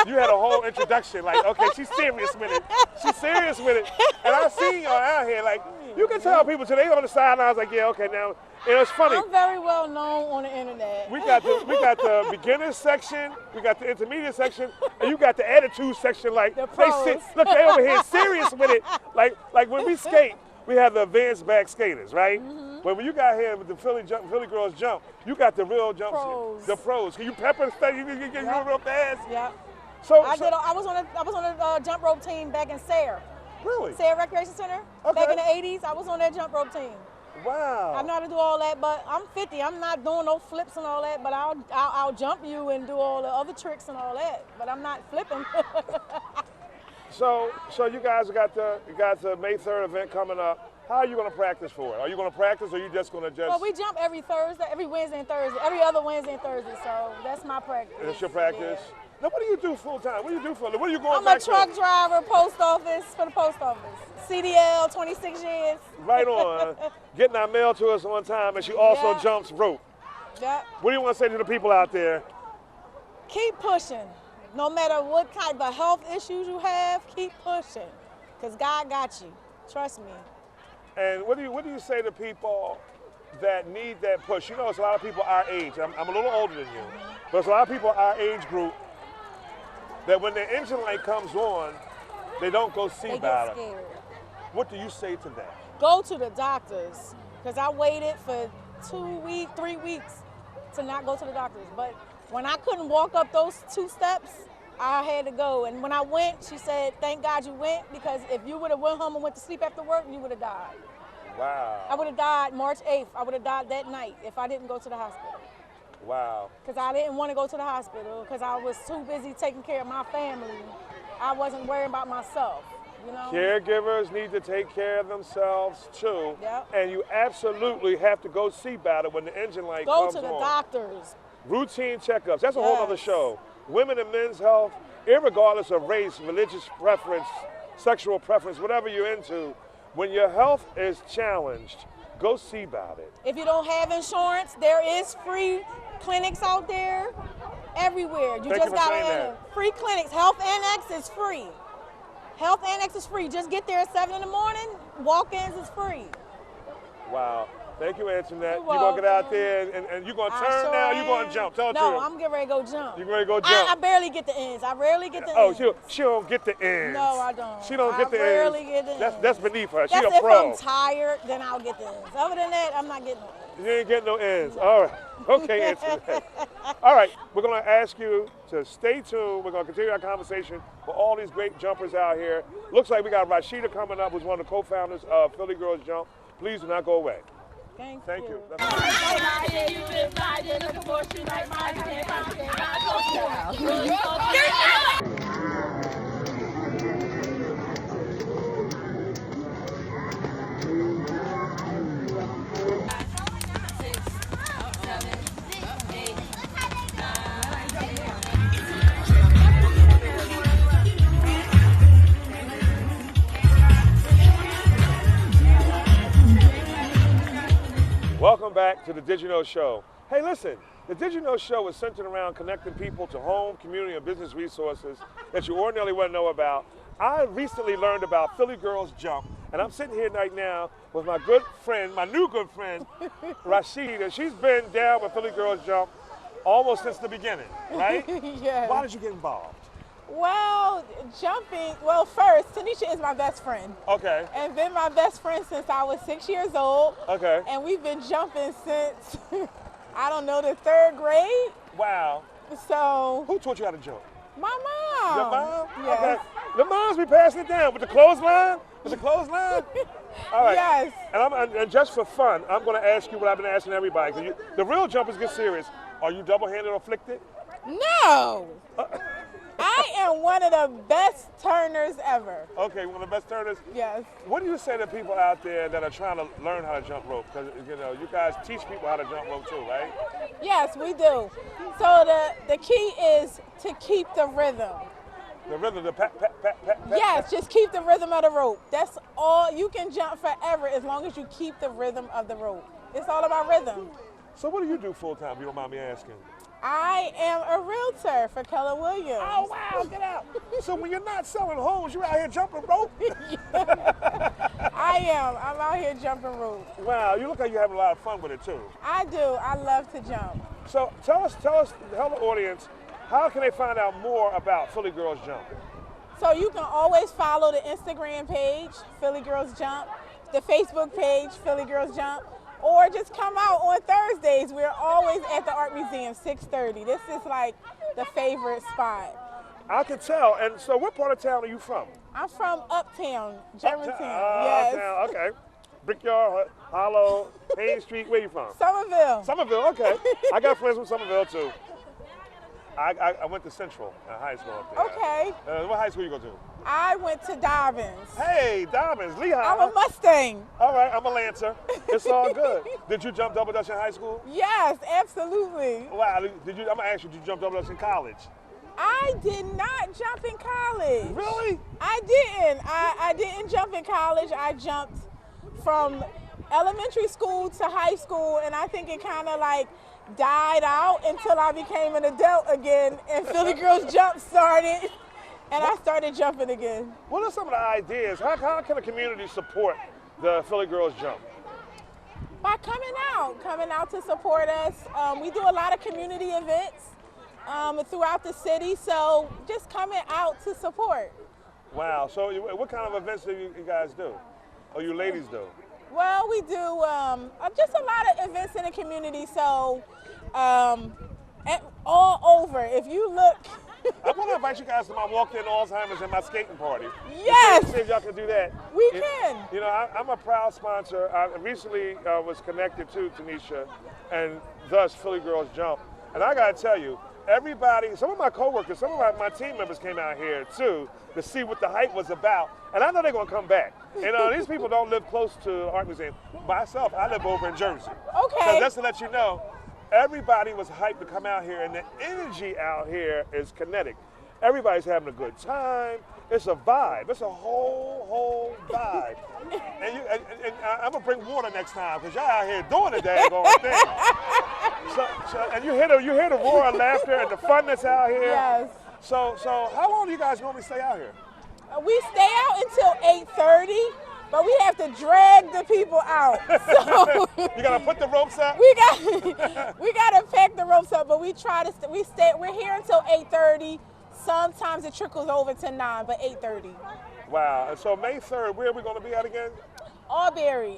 You had a whole introduction, like, okay, she's serious with it. She's serious with it. And I see y'all out here, like, you can tell people today on the sidelines, like, yeah, okay, now, it's funny. I'm very well known on the internet. We got the beginner section, we got the intermediate section, and you got the attitude section. Like look, they over here serious with it. Like when we skate, we have the advanced back skaters, right? But when you got here with the Philly girls jump, you got the real jump, the pros. Can you pepper stuff? You can get real fast. Yeah. So I was on a jump rope team back in Sayre. Really? Sayre Recreation Center. Okay. Back in the 80s, I was on that jump rope team. Wow. I know how to do all that, but I'm 50. I'm not doing no flips and all that, but I'll jump you and do all the other tricks and all that, but I'm not flipping. So you guys got the May 3rd event coming up. How are you going to practice for it? Are you going to practice, or are you just going to just? Well, we jump every Thursday, every Wednesday and Thursday, every other Wednesday and Thursday. So that's my practice. That's your practice. Yeah. Now, what do you do full time? What do you do for? What are you going I'm back a truck driver, post office for the post office. CDL, 26 years. Right on. Getting our mail to us on time, and she also jumps rope. Yeah. What do you want to say to the people out there? Keep pushing. No matter what type of health issues you have, keep pushing, because God got you. Trust me. And what do you say to people that need that push? You know, it's a lot of people our age. I'm a little older than you, but it's a lot of people our age group that when the engine light comes on, they don't go see about it. They get scared. What do you say to that? Go to the doctors, because I waited for 3 weeks to not go to the doctors. But when I couldn't walk up those 2 steps, I had to go. And when I went, she said, thank God you went, because if you would have went home and went to sleep after work, you would have died. Wow. I would have died March 8th. I would have died that night if I didn't go to the hospital. Wow. Because I didn't want to go to the hospital, because I was too busy taking care of my family. I wasn't worrying about myself. You know? Caregivers need to take care of themselves too. Yep. And you absolutely have to go see about it when the engine light comes on. Go to the doctors. Routine checkups. That's a whole other show. Women and men's health, irregardless of race, religious preference, sexual preference, whatever you're into, when your health is challenged, go see about it. If you don't have insurance, there is free clinics out there everywhere. You just got to enter. Free clinics. Health Annex is free. Health Annex is free. Just get there at 7 in the morning. Walk-ins is free. Wow. Thank you, Antoinette. You're going to get out there and you're going to turn now, you're going to jump. Tell the truth. No, I'm getting ready to go jump. You're ready to go jump? I barely get the ends. I rarely get the ends. Oh, she don't get the ends. No, I don't. She don't get the ends. I rarely get the ends. That's beneath her. She's That's a pro. if I'm tired, then I'll get the ends. Other than that, I'm not getting no ends. You ain't getting no ends. All right. Okay, Antoinette. All right. We're going to ask you to stay tuned. We're going to continue our conversation with all these great jumpers out here. Looks like we got Rashida coming up, who's one of the co-founders of Philly Girls Jump. Please do not go away. Thank you. Welcome back to the Did You Know Show. Hey, listen, the Did You Know Show is centered around connecting people to home, community, and business resources that you ordinarily wouldn't know about. I recently learned about Philly Girls Jump, and I'm sitting here right now with my good friend, my new good friend, Rashida. She's been down with Philly Girls Jump almost since the beginning, right? Yes. Why did you get involved? Well, jumping, first, Tanisha is my best friend. Okay. And been my best friend since I was 6 years old. Okay. And we've been jumping since, I don't know, the 3rd grade. Wow. So. Who taught you how to jump? My mom. Your mom? Yes. Okay. The moms be passing it down with the clothesline? With the clothesline? All right. Yes. And just for fun, I'm going to ask you what I've been asking everybody. 'Cause the real jumpers get serious. Are you double-handed or flicked? No. I am one of the best turners ever. Okay, one of the best turners? Yes. What do you say to people out there that are trying to learn how to jump rope? Because, you know, you guys teach people how to jump rope too, right? Yes, we do. So the key is to keep the rhythm. The rhythm, the pat, pat, pat, pat, pat. Yes, just keep the rhythm of the rope. That's all. You can jump forever as long as you keep the rhythm of the rope. It's all about rhythm. So what do you do full time, if you don't mind me asking? I am a realtor for Keller Williams. Oh, wow, get out. So when you're not selling homes, you're out here jumping rope? I am. I'm out here jumping rope. Wow, you look like you're having a lot of fun with it too. I do. I love to jump. So tell the audience, how can they find out more about Philly Girls Jump? So you can always follow the Instagram page, Philly Girls Jump, the Facebook page, Philly Girls Jump, or just come out on Thursdays. We're always at the Art Museum, 6:30. This is like the favorite spot. I can tell. And so what part of town are you from? I'm from Uptown, Germantown. Yes. Yes. Okay. Brickyard, Hollow, Main Street, where you from? Somerville. Somerville, okay. I got friends from Somerville too. I went to Central high school up there. Okay. What high school you go to? I went to Dobbins. Hey, Dobbins, Lehigh. I'm a Mustang. All right, I'm a Lancer. It's all good. Did you jump double dutch in high school? Yes, absolutely. Wow. I'm gonna ask you, did you jump double dutch in college? I did not jump in college. Really? I didn't. I didn't jump in college. I jumped from elementary school to high school, and I think it kind of like died out until I became an adult again, and Philly Girls Jump started, and I started jumping again. What are some of the ideas? How can the community support the Philly Girls Jump? By coming out to support us. We do a lot of community events throughout the city, so just coming out to support. Wow, so what kind of events do you guys do, or you ladies do? Well, we do just a lot of events in the community, so all over. If you look... I want to invite you guys to my walk-in Alzheimer's and my skating party. Yes! See if y'all can do that. We can. You know, I'm a proud sponsor. I recently was connected to Tanisha, and thus Philly Girls Jump. And I got to tell you, everybody, some of my coworkers, some of my team members came out here too to see what the hype was about. And I know they're going to come back. And these people don't live close to the Art Museum. Myself, I live over in Jersey. Okay. So just to let you know, everybody was hyped to come out here, and the energy out here is kinetic. Everybody's having a good time. It's a vibe. It's a whole vibe. And I'm going to bring water next time, because y'all out here doing the daggone thing. And you hear the roar of laughter and the fun that's out here. Yes. So how long do you guys normally stay out here? We stay out until 8:30, but we have to drag the people out. So you gotta put the ropes up. We gotta pack the ropes up, but we try to we're here until 8:30. Sometimes it trickles over to 9, but 8:30. Wow. And so May 3rd, where are we going to be at again? Albury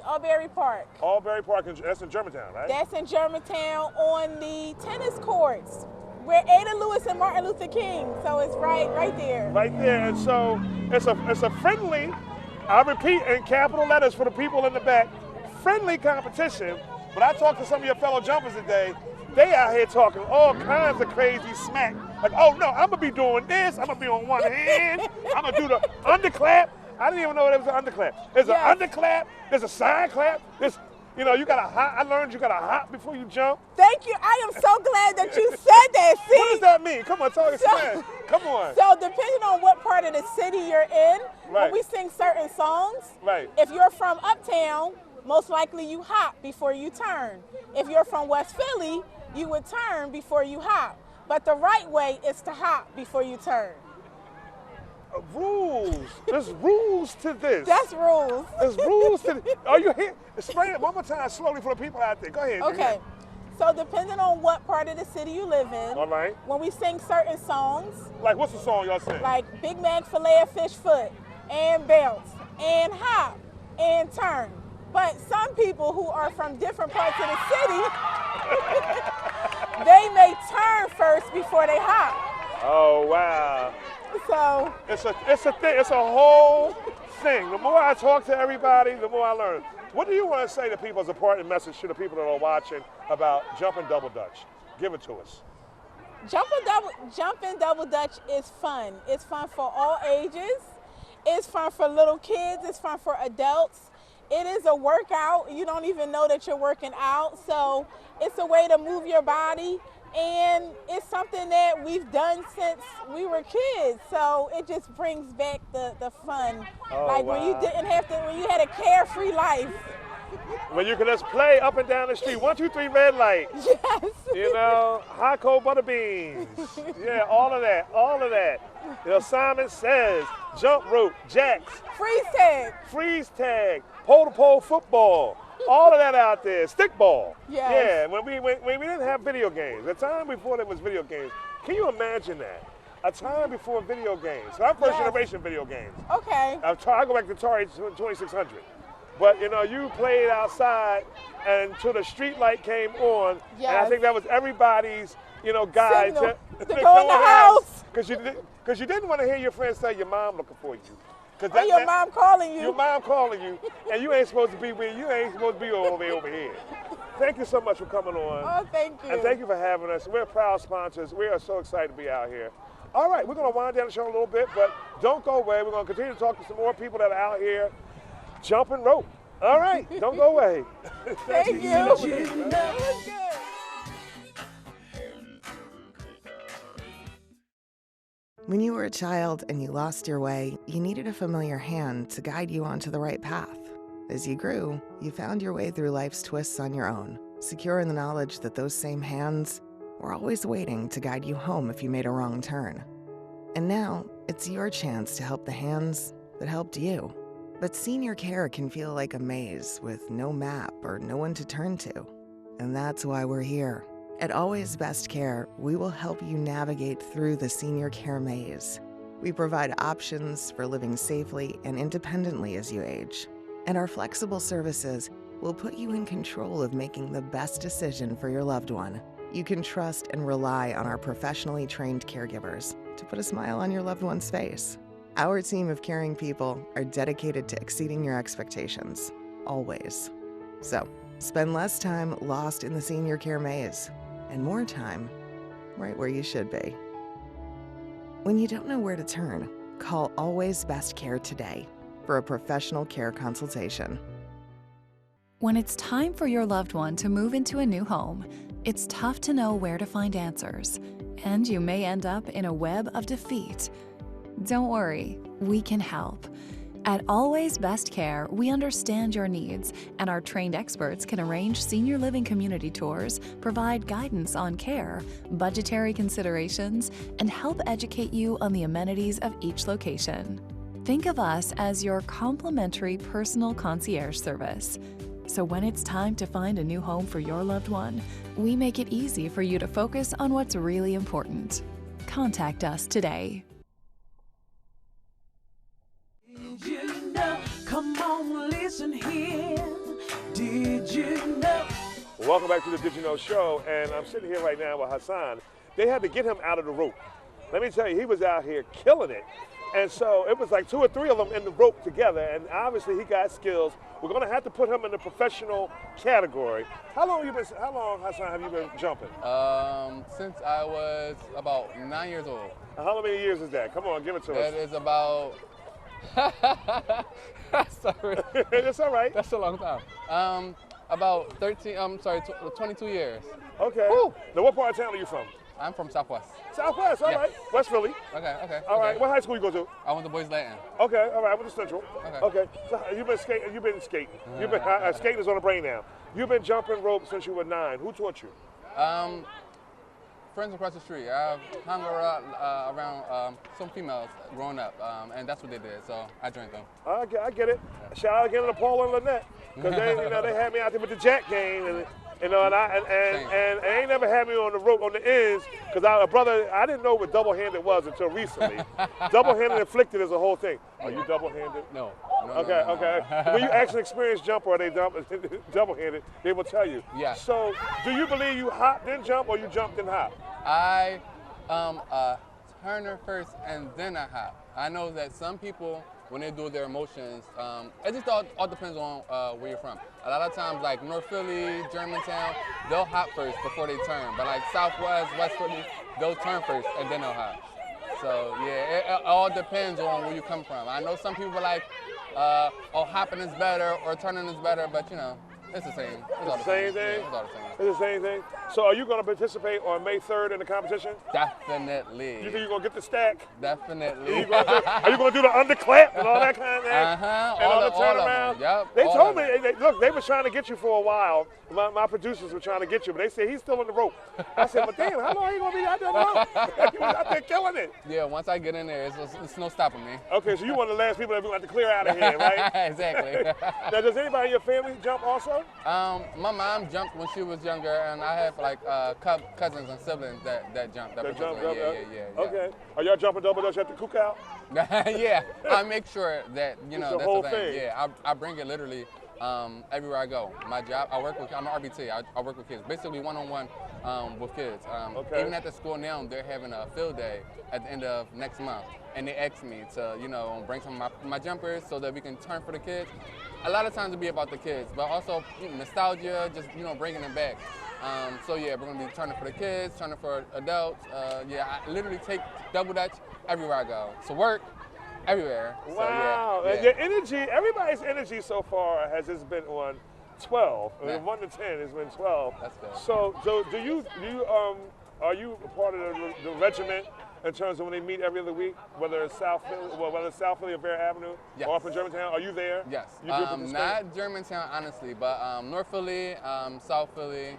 Park. Albury Park, that's in Germantown, right? That's in Germantown on the tennis courts. We're Ada Lewis and Martin Luther King, so it's right there. Right there, and so it's a friendly, I repeat in capital letters for the people in the back, friendly competition. But I talked to some of your fellow jumpers today. They out here talking all kinds of crazy smack. Like, oh no, I'm gonna be doing this. I'm gonna be on one hand. I'm gonna do the underclap. I didn't even know there was an underclap. There's an underclap. There's a side clap. You got to hop. I learned you got to hop before you jump. Thank you. I am so glad that you said that. See? What does that mean? Come on, explain. Come on. So depending on what part of the city you're in, right. when we sing certain songs, right. If you're from Uptown, most likely you hop before you turn. If you're from West Philly, you would turn before you hop. But the right way is to hop before you turn. Rules. There's rules to this. That's rules. There's rules to this. Are you here? Explain it one more time slowly for the people out there. Go ahead. Okay. So depending on what part of the city you live in, all right. When we sing certain songs. Like what's the song y'all sing? Like Big Mac Filet of Fish Foot, and bounce, and hop, and turn. But some people who are from different parts of the city they may turn first before they hop. Oh, wow. So it's a thing. It's a whole thing. The more I talk to everybody, the more I learn. What do you want to say to people as a parting message to the people that are watching about jumping double dutch? Give it to us. Jumping double dutch is fun. It's fun for all ages. It's fun for little kids. It's fun for adults. It is a workout. You don't even know that you're working out. So it's a way to move your body. And it's something that we've done since we were kids. So it just brings back the fun. Oh, like wow. when you didn't have to, when you had a carefree life. When you can just play up and down the street, 1, 2, 3, red light. Yes. You know, hot cold butter beans. Yeah, all of that, all of that. You know, Simon Says, jump rope, jacks. Freeze tag, pole-to-pole football. All of that out there, stickball. Yes. Yeah, when we didn't have video games, the time before there was video games, can you imagine that? A time before video games. So I'm first generation video games. Okay. I go back to Atari 2600. But you know, you played outside until the street light came on, and I think that was everybody's, you know, guide to go in the house. Because you didn't want to hear your friends say your mom looking for you. Your mom calling you. Your mom calling you, and you ain't supposed to be over here. Thank you so much for coming on. Oh, thank you. And thank you for having us. We're proud sponsors. We are so excited to be out here. All right, we're going to wind down the show a little bit, but don't go away. We're going to continue to talk to some more people that are out here jumping rope. All right, don't go away. Thank you. That was good. When you were a child and you lost your way, you needed a familiar hand to guide you onto the right path. As you grew, you found your way through life's twists on your own, secure in the knowledge that those same hands were always waiting to guide you home if you made a wrong turn. And now, it's your chance to help the hands that helped you. But senior care can feel like a maze with no map or no one to turn to. And that's why we're here. At Always Best Care, we will help you navigate through the senior care maze. We provide options for living safely and independently as you age. And our flexible services will put you in control of making the best decision for your loved one. You can trust and rely on our professionally trained caregivers to put a smile on your loved one's face. Our team of caring people are dedicated to exceeding your expectations, always. So, spend less time lost in the senior care maze and more time right where you should be. When you don't know where to turn, call Always Best Care today for a professional care consultation. When it's time for your loved one to move into a new home, it's tough to know where to find answers, and you may end up in a web of defeat. Don't worry, we can help. At Always Best Care, we understand your needs, and our trained experts can arrange senior living community tours, provide guidance on care, budgetary considerations, and help educate you on the amenities of each location. Think of us as your complimentary personal concierge service. So when it's time to find a new home for your loved one, we make it easy for you to focus on what's really important. Contact us today. Did you know? Come on, listen here. Did you know? Welcome back to the Did You Know Show, and I'm sitting here right now with Hassan. They had to get him out of the rope. Let me tell you, he was out here killing it. And so it was like 2 or 3 of them in the rope together, and obviously he got skills. We're gonna have to put him in the professional category. How long, Hassan, have you been jumping? Since I was about 9 years old. How many years is that? Come on, give it to us. That is about, sorry. That's all right. That's a long time. About 22 years. Okay. Woo. Now what part of town are you from? I'm from Southwest. Southwest, all right. West Philly. Okay. All right. What high school you go to? I went to Boys Latin. Okay, all right. I went to Central. Okay. So you've been skating. Skating is on the brain now. You've been jumping rope since you were 9. Who taught you? Friends across the street. I've hung around some females growing up, and that's what they did. So I joined them. I get it. Shout out again to Paul and Lynette, because they had me out there with the jack game, and and they ain't never had me on the rope on the ends, because I didn't know what double-handed was until recently. Double-handed inflicted is a whole thing. Are you double-handed? No. Okay. When you ask an experienced jumper, or they double-handed, they will tell you. Yeah. So, do you believe you hop then jump, or you jump then hop? I turner first and then I hop. I know that some people, when they do their motions, it just all depends on where you're from. A lot of times, like North Philly, Germantown, they'll hop first before they turn. But like Southwest, West Philly, they'll turn first and then they'll hop. So yeah, it all depends on where you come from. I know some people are like, oh, hopping is better or turning is better, but you know, it's the same. It's all the same thing? Yeah, it's all the same. It's the same thing? So are you going to participate on May 3rd in the competition? Definitely. You think you're going to get the stack? Definitely. Are you going to do the underclap and all that kind of thing? Uh-huh. And all the turnaround? Yep. They told me, look, they were trying to get you for a while. My producers were trying to get you, but they said he's still on the rope. I said, but damn, how long are you going to be out there on the rope? He was out there killing it. Yeah, once I get in there, it's no stopping me. Okay, so you one of the last people that we want to clear out of here, right? Exactly. Now, does anybody in your family jump also? My mom jumped when she was younger, and I have like cousins and siblings that jump. That jump, yeah. Okay. Are y'all jumping double dutch at the cookout? Yeah, I make sure that, you know, the that's whole the thing. thing. Yeah, I bring it literally everywhere I go. My job, I'm an RBT, I work with kids, basically one-on-one with kids. Okay. Even at the school now, they're having a field day at the end of next month, and they asked me to, you know, bring some of my jumpers so that we can turn for the kids. A lot of times it'll be about the kids, but also nostalgia, just, you know, bringing them back. So yeah, we're gonna be turning for the kids, turning for adults. Yeah, I literally take double dutch everywhere I go. So work, everywhere. Wow, So, yeah. and your energy, everybody's energy so far has just been on 12. Yeah. 1 to 10 has been 12. That's good. So do you are you a part of the regiment in terms of when they meet every other week, whether it's South Philly or Bear Avenue, Yes. or up in Germantown? Are you there? Yes. You do participate? Not Germantown, honestly, but North Philly, South Philly.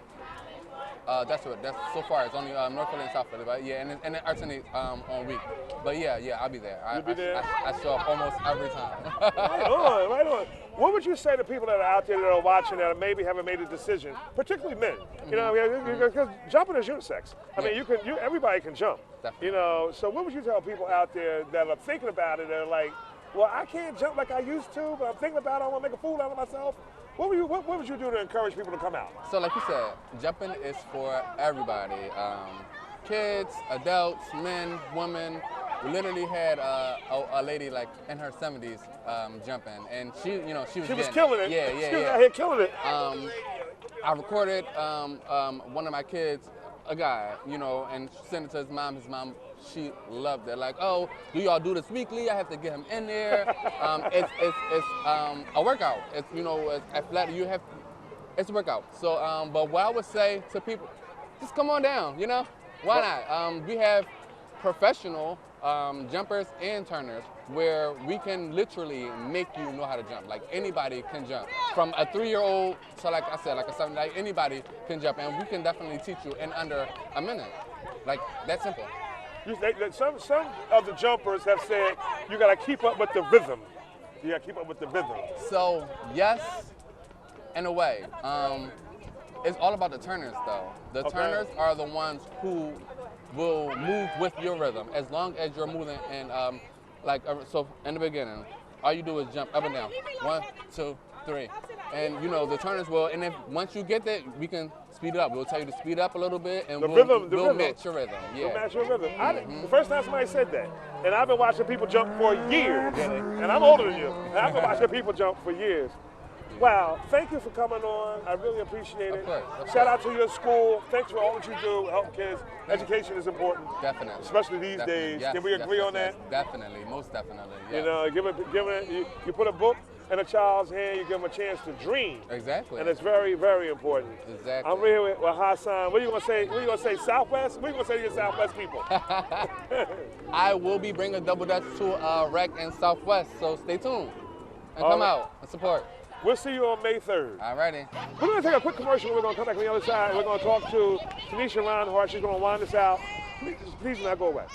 That's so far. It's only North Philly and South Philly, but yeah, and it alternates on week. But yeah, I'll be there. You'll be there? I show up almost every time. Right on. What would you say to people that are out there that are watching that maybe haven't made a decision, particularly men? You know, because jumping is unisex. I mean, everybody can jump. Definitely. You know, so what would you tell people out there that are thinking about it and are like, well, I can't jump like I used to, but I'm thinking about it, I want to make a fool out of myself. What would you do to encourage people to come out? So like you said, jumping is for everybody. Kids, adults, men, women. We literally had a lady like in her 70s jumping, and she was killing it. Yeah. She was out here killing it. I recorded one of my kids, a guy, you know, and sent it to his mom. His mom, she loved it. Like, oh, do y'all do this weekly? I have to get him in there. It's a workout. It's, you know, it's athletic. It's a workout. So, but what I would say to people, just come on down. You know, why not? We have professional jumpers and turners where we can literally make you know how to jump. Like anybody can jump. From a 3-year-old to, like I said, like a 7, like anybody can jump, and we can definitely teach you in under a minute. Like that simple. Some of the jumpers have said you got to keep up with the rhythm. You got to keep up with the rhythm. So yes, in a way. It's all about the turners though. The turners are the ones who will move with your rhythm as long as you're moving and so in the beginning, all you do is jump up and down. 1, 2, 3. And you know, the turners will, and then once you get there, we can speed it up. We'll tell you to speed up a little bit and we'll match your rhythm. Yeah. We'll match your rhythm. The first time somebody said that, and I've been watching people jump for years, and I'm older than you, and I've been watching people jump for years. Wow, thank you for coming on. I really appreciate it. Of course. Shout out to your school. Thanks for all that you do, help kids. Education is important. Definitely. Especially these days. Yes, Can we agree on that? Definitely, most definitely. Yes. You know, you put a book in a child's hand, you give them a chance to dream. Exactly. And it's very, very important. Exactly. I'm here with Hassan. What are you gonna say? What are you gonna say? Southwest? What are you gonna say to your Southwest people? I will be bringing double dutch to rec in Southwest, so stay tuned and come out and support. We'll see you on May 3rd. Alrighty. We're going to take a quick commercial. We're going to come back on the other side. We're going to talk to Tanisha Reinhardt. She's going to wind us out. Please do not go away.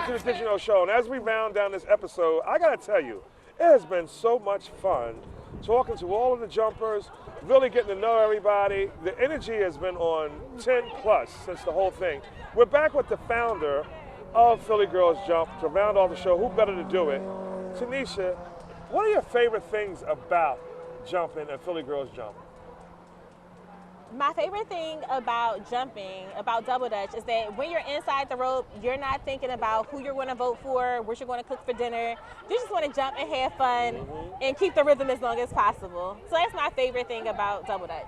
back to the Digital Show, and as we round down this episode, I gotta tell you, it has been so much fun talking to all of the jumpers, really getting to know everybody. The energy has been on 10 plus since the whole thing. We're back with the founder of Philly Girls Jump to round off the show. Who better to do it? Tanisha, what are your favorite things about jumping and Philly Girls Jump? My favorite thing about jumping, about double dutch, is that when you're inside the rope, you're not thinking about who you're going to vote for, what you're going to cook for dinner. You just want to jump and have fun and keep the rhythm as long as possible. So that's my favorite thing about double dutch.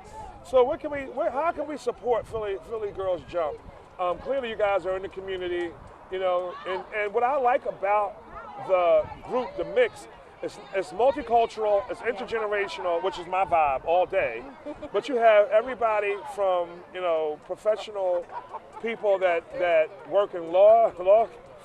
So how can we support Philly Girls Jump? Clearly you guys are in the community, you know, and what I like about the group, the mix, it's multicultural, it's intergenerational, which is my vibe all day. But you have everybody from, you know, professional people that work in law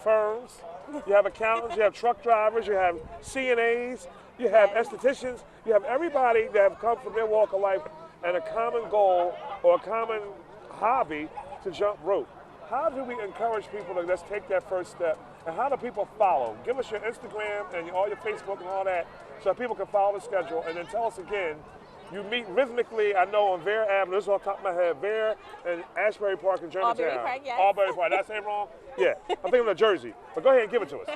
firms. You have accountants, you have truck drivers, you have CNAs, you have estheticians, you have everybody that have come from their walk of life and a common goal or a common hobby to jump rope. How do we encourage people to just take that first step? And how do people follow? Give us your Instagram and all your Facebook and all that so people can follow the schedule. And then tell us again, you meet rhythmically, I know, on Vare Avenue. This is off the top of my head. Vare and Ashbury Park in Germantown. Albury Park, yes. Albury Park. Did I say it wrong? Yeah. I'm thinking of Jersey. But go ahead and give it to us.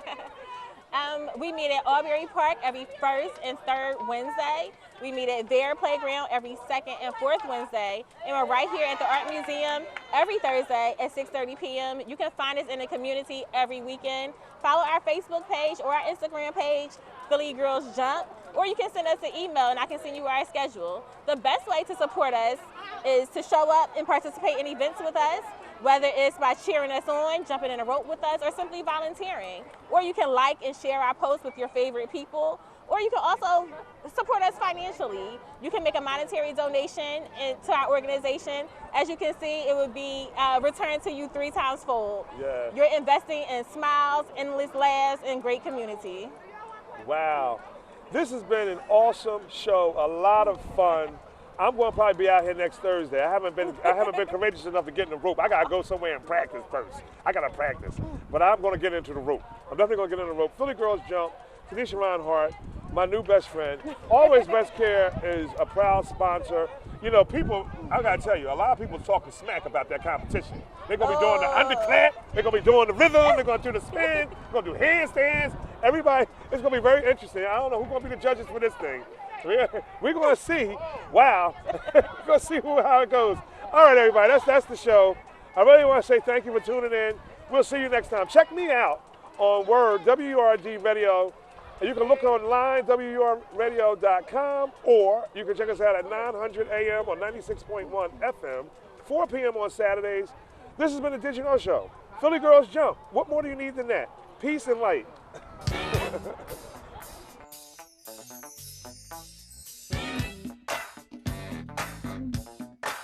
We meet at Albury Park every first and third Wednesday. We meet at Vare Playground every second and fourth Wednesday. And we're right here at the Art Museum every Thursday at 6:30 p.m. You can find us in the community every weekend. Follow our Facebook page or our Instagram page, Philly Girls Jump, or you can send us an email and I can send you our schedule. The best way to support us is to show up and participate in events with us, whether it's by cheering us on, jumping in a rope with us, or simply volunteering. Or you can like and share our posts with your favorite people, or you can also support us financially. You can make a monetary donation to our organization. As you can see, it would be returned to you 3 times fold. Yeah. You're investing in smiles, endless laughs, and great community. Wow. This has been an awesome show, a lot of fun. I'm going to probably be out here next Thursday. I haven't been courageous enough to get in the rope. I got to go somewhere and practice first. I got to practice. But I'm going to get into the rope. I'm definitely going to get in the rope. Philly Girls Jump, Tanisha Reinhardt, my new best friend. Always Best Care is a proud sponsor. You know, people, I got to tell you, a lot of people talking smack about that competition. They're going to be doing the underclap. They're going to be doing the rhythm. They're going to do the spin. They're going to do handstands. Everybody, it's going to be very interesting. I don't know who's going to be the judges for this thing. We're going to see. Wow. We're going to see how it goes. All right, everybody, that's the show. I really want to say thank you for tuning in. We'll see you next time. Check me out on Word, WURD Radio. And you can look online, WURradio.com, or you can check us out at 900 AM on 96.1 FM, 4 p.m. on Saturdays. This has been the Digital Show. Philly Girls Jump. What more do you need than that? Peace and light.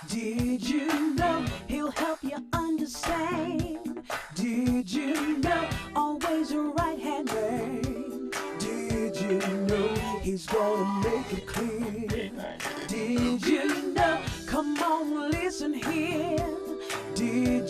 Did you know he'll help you understand? Did you know always a right-hand man? Did you know he's gonna make it clear? Did you know? Come on, listen here. Did